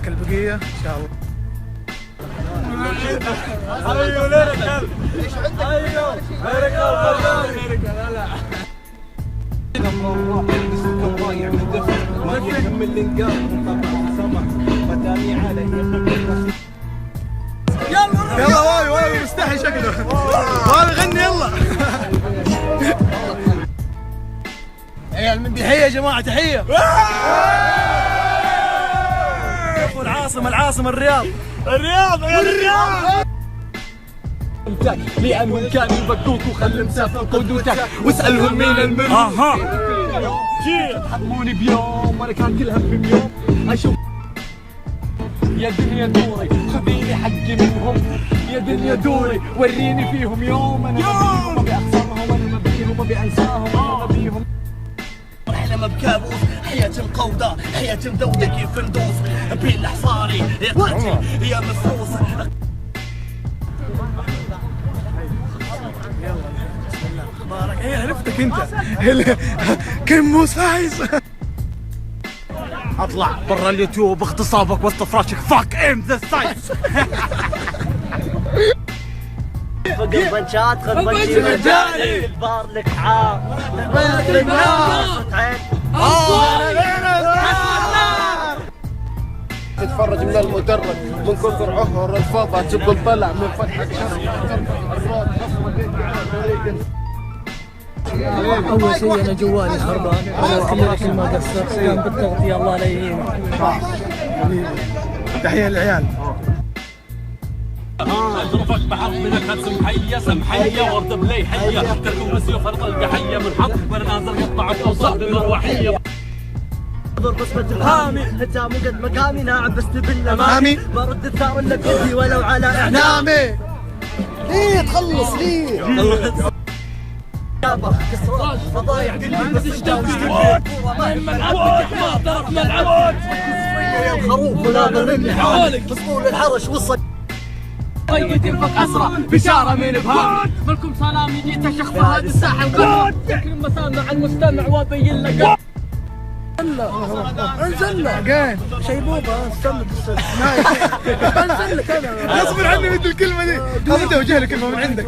معك البقيه ان شاء الله. ايوه ليرك كلب. ايوه ليرك كلب. لا ما يهم اللي انقال طبعا سمح مدامي علي. يلا واي مستحي شكله. واي غني يلا. عيال من تحيه يا جماعه تحيه. العاصمه الرياض. لأنهم كانوا يبكوك وخلوا مسافر قدوتك واسألهم مين الملك. حرموني بيوم وانا كان كل هم بيوم اشوف يا دنيا دوري خذيني حقي منهم يا دنيا دوري وريني فيهم يوم انا ما ابي اخسرهم انا ما بيهم ما ابي انساهم انا ما بيهم. احلم بكابوس حياة القوضاء حياة مذودة كيف ندوس بين حصاري يا قاتل يا مفروس. ايه عرفتك انت. كم سايز. اطلع برا اليوتيوب اغتصابك وسط فراشك فاك ام ذا سايز. فوق البنشات خذ بنشي مجاني البار لك حار تتفرج من المدرج من كثر عهر الفضا تبقى طلع من فتحة أول شيء أنا جوالي خربان، أنا كل ما قصرت كان بالضغط يا الله لا يهينك. تحية للعيال. اضربك بحرب من الخمس محية سمحية ورد بلي حية تركوا مسيوف فرق القحية من حط وانا نازل يقطع توصل بالمروحية. بصمة الهامي انت مو قد مقامي ناعم بس بالامامي برد الثار الا بيدي ولو على اعلامي. ليه تخلص ليه؟ فضايع قلبي بس ملعبك حمار طرف ملعبك الخروف وناظر اللي حولك مسؤول الحرش وصل طيب ينفق اسرى بشاره من بهاد ملكم سلامي جيت اشخ فهد الساحه القرد تكرم مسامع المستمع وابين لك انزل له شيبوبة استنى انزل لك انا غصب عني بدي الكلمه دي. خلاص انت وجه لي كلمه من عندك.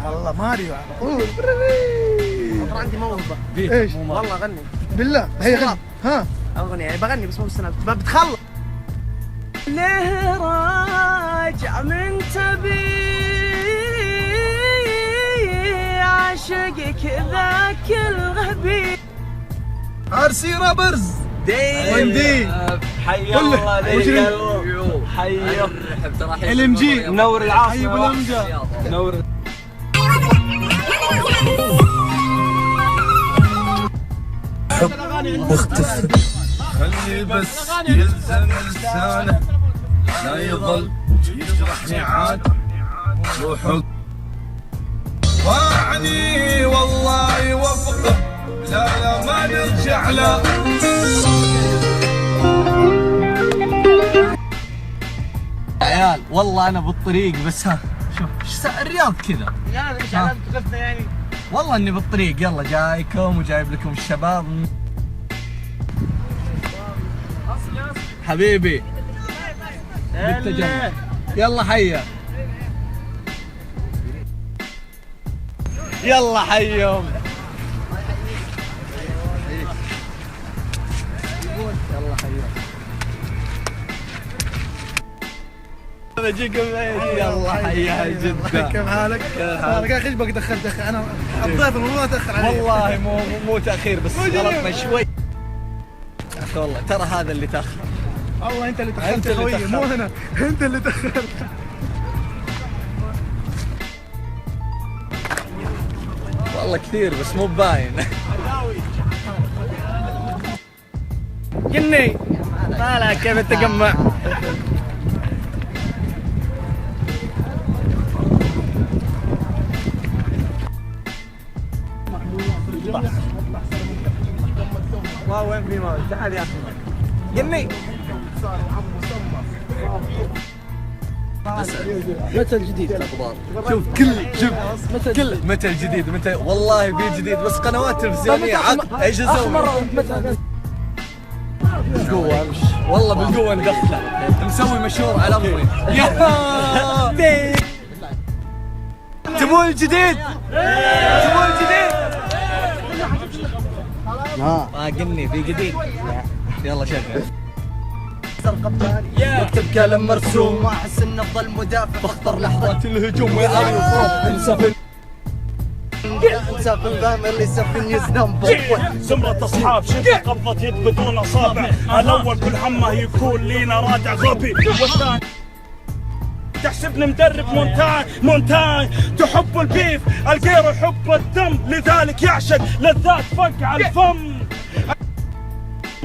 والله ماريو على طول. عندي موهبه. ايش؟ والله غني بالله هي غني. ها اغني يعني بغني بس مو بالسناب بتخلص. ليه راجع من تبي عاشقك ذاك الغبي ارسي رابرز وين دي حي الله ليك حي ال ام جي منور العاصمه حي ابو الامجد منور واختفى. خلي بس يلزم لسانه لا يظل يجرحني عاد روحك واعني والله يوفقه لا ما نرجع له. عيال والله انا بالطريق بس ها شوف الرياض كذا يعني ايش علامة غثنا يعني. والله اني بالطريق يلا جايكم وجايب لكم الشباب حبيبي بالتجمع يلا حيا يلا حيهم يلا حيهم بجيكم يلا حيا جدا. كيف حالك؟ انا قاعد ايش بك دخلت انا الضيف المفروض اتاخر عليه. والله مو تاخير بس غلطنا شوي يا اخي والله ترى هذا اللي تاخر. والله انت اللي تاخرت يا خوي مو انا. انت اللي تاخرت. والله كثير بس مو باين. جني مالك كيف التجمع؟ وين في مال تعال يا اخي جني. متى الجديد الاخبار؟ شوف كل متى الجديد متى والله في جديد بس قنوات تلفزيونيه ايش اسوي؟ متى قوه امشي والله بالقوة ندخله مسوي مشهور على امري. يا تبون الجديد؟ تبون الجديد؟ ما قلني في جديد. يلا شغل. يكتب كلام مرسوم، ما احس اني افضل مدافع، بختار لحظات الهجوم ويعرف انسى في البام اللي سفني ذنب. زمرة اصحاب شبه قبضة يد بدون اصابع، الاول كل همه يكون لينا رادع غبي، والثاني تحسبني مدرب مونتاي تحب البيف، الغير يحب الدم، لذلك يعشق لذات فقع الفم.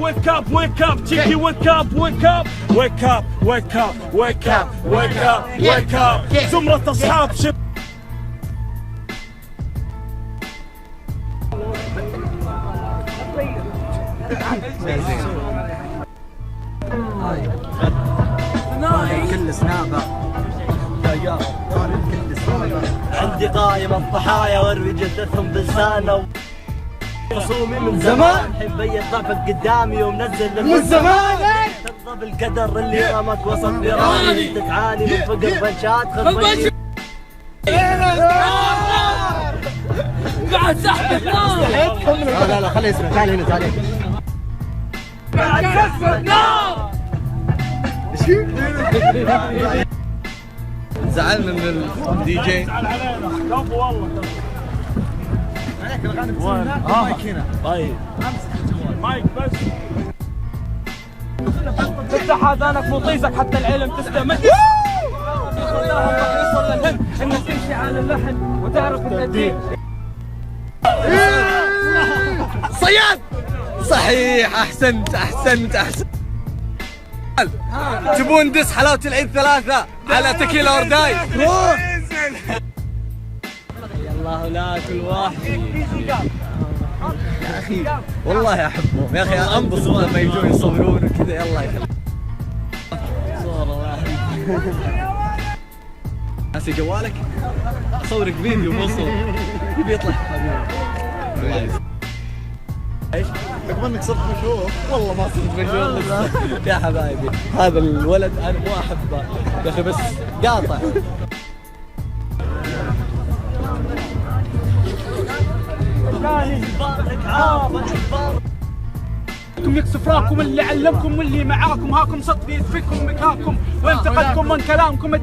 Wake up, wake up, cheeky, wake up, wake up, wake up, wake up, wake up, wake up, wake up. زمرة أصحاب شب كل سنابة عندي قائمة الضحايا وارمي جثثهم بلسانه. خصومي من زمان الحين بين ضعفك قدامي ومنزل من زمان. ترضى بالقدر اللي رمك وسط نيراني، تعاني من فقر بنشات خذ بعد سحب النار. لا خليه يسمع. تعال هنا تعال هنا. بعد سحب النار. زعلنا من الدي جي. زعل علينا كفو والله. مايك هنا. طيب مايك بس. تفتح اذانك وطيزك حتى العلم تستمد. يوصل للهم انك تمشي على اللحن وتعرف التأديب. صياد صحيح. احسنت. تبون ندس حلاوة العيد 3 على تكيلا ورداي. الله لا كل واحد. يا اخي والله احبهم يا اخي، انبسط لما يجون يصورون وكذا. يلا يخليك صورة واحدة. ناسي جوالك؟ اصورك فيديو مو صورة. يبي يطلع ايش؟ رغم انك صرت مشهور. والله ما صرت مشهور لسه. يا حبايبي هذا الولد انا مو احبه يا اخي، بس قاطع. انتم يكسف راكم اللي علمكم واللي معاكم، هاكم صد في فيكم مكاكم وانتقدكم من كلامكم.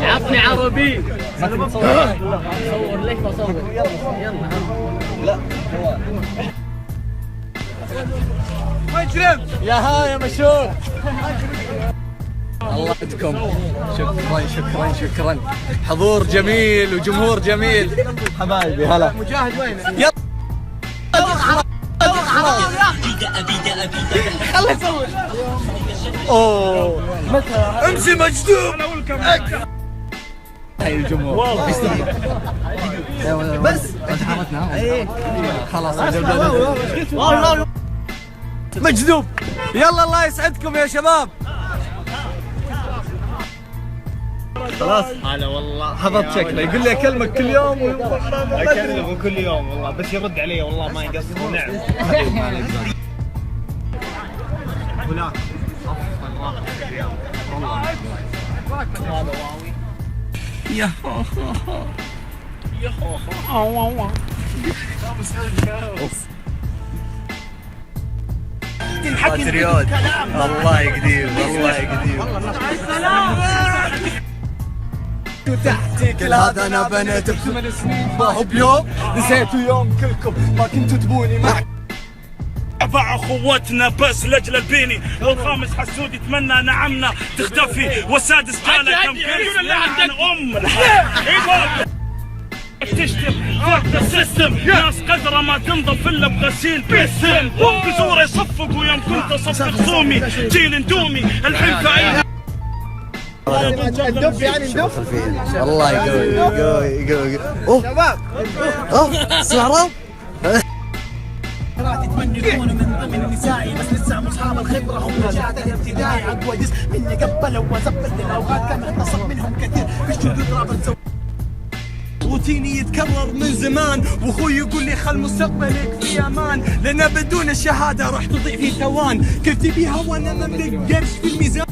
عطني عربي. صور ليش بصور؟ يلا لا ما يجرم يا مشهور. الله يعطيكم. شكرا. حضور جميل وجمهور جميل. حبايبي هلا. مجاهد وين؟ يلا خليه يصور. اوه امشي مجذوب. هاي الجمهور بس خلاص مجذوب. يلا الله يسعدكم يا شباب. خلاص هلا والله حفظت شكله. يقول لي اكلمك كل يوم. اكلمه كل يوم والله، بس يرد علي والله ما يقصر. نعم هناك افضل واحد في الرياض والله. هذا واوي. يا باتريوت. الله يقدير تحتي كل هذا انا بنيته ب8 سنين، ما هو بيوم نسيتوا يوم كلكم ما كنتوا تبوني معك. رفع اخوتنا بس لاجل البيني، والخامس حسود يتمنى نعمنا تختفي، والسادس كان كم عن تشتم فوق السيستم. ناس قدرة ما تنضف الا بغسيل باسم، بزوره يصفقوا يوم كنت اصفق خصومي. جيل اندومي الحين في اي الدف يعني الدف. والله يقوي اوه شباب. سهران تتمنى يكونوا من ضمن النسائي، بس لسه مو اصحاب الخبره. هم نجاة الابتدائي عقوى جسم مني قبلوا وزبط الاوقات كم اغتصب منهم كثير في الشذوذ رابط روتيني يتكرر من زمان، واخوي يقول لي خل مستقبلك في امان، لان بدون الشهاده راح تضيع في ثوان، كيف تبيها وانا مملك قرش في الميزان.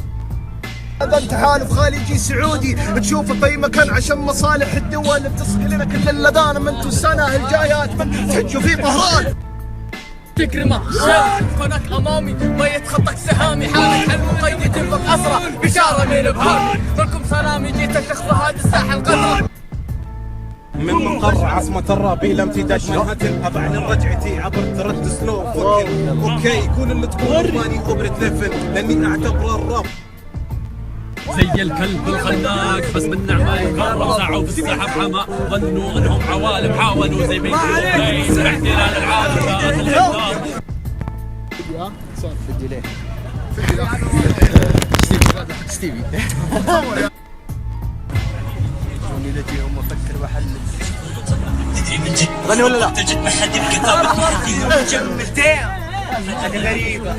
هذا تحالف خارجي سعودي تشوفه في مكان عشان مصالح الدول بتصحي لنا كل الاذان، من انتم السنه الجايه تحجوا في طهران. تكرمه شايف فنك امامي ما يتخطك سهامي، حالك حلم مقيد تنفق اسرى بشاره من ابهامي، لكم سلامي جيتك تخفى هذه الساحه القدر. من مقر عاصمة الرابيل امتداد منهاتن، أبعد رجعتي عبر ترد سلو اوكي كون اللي تقول ماني اوبرة ليفل لاني اعتبر الراب زي الكلب الخناق بس من نعمة يقرب، سعوا في السحب حما ظنوا انهم عوالم، حاولوا زي ما يقولوا احتلال العالم. غني ولا لا؟ تجد ما حد بكتابك ما حد يجمل. غريبة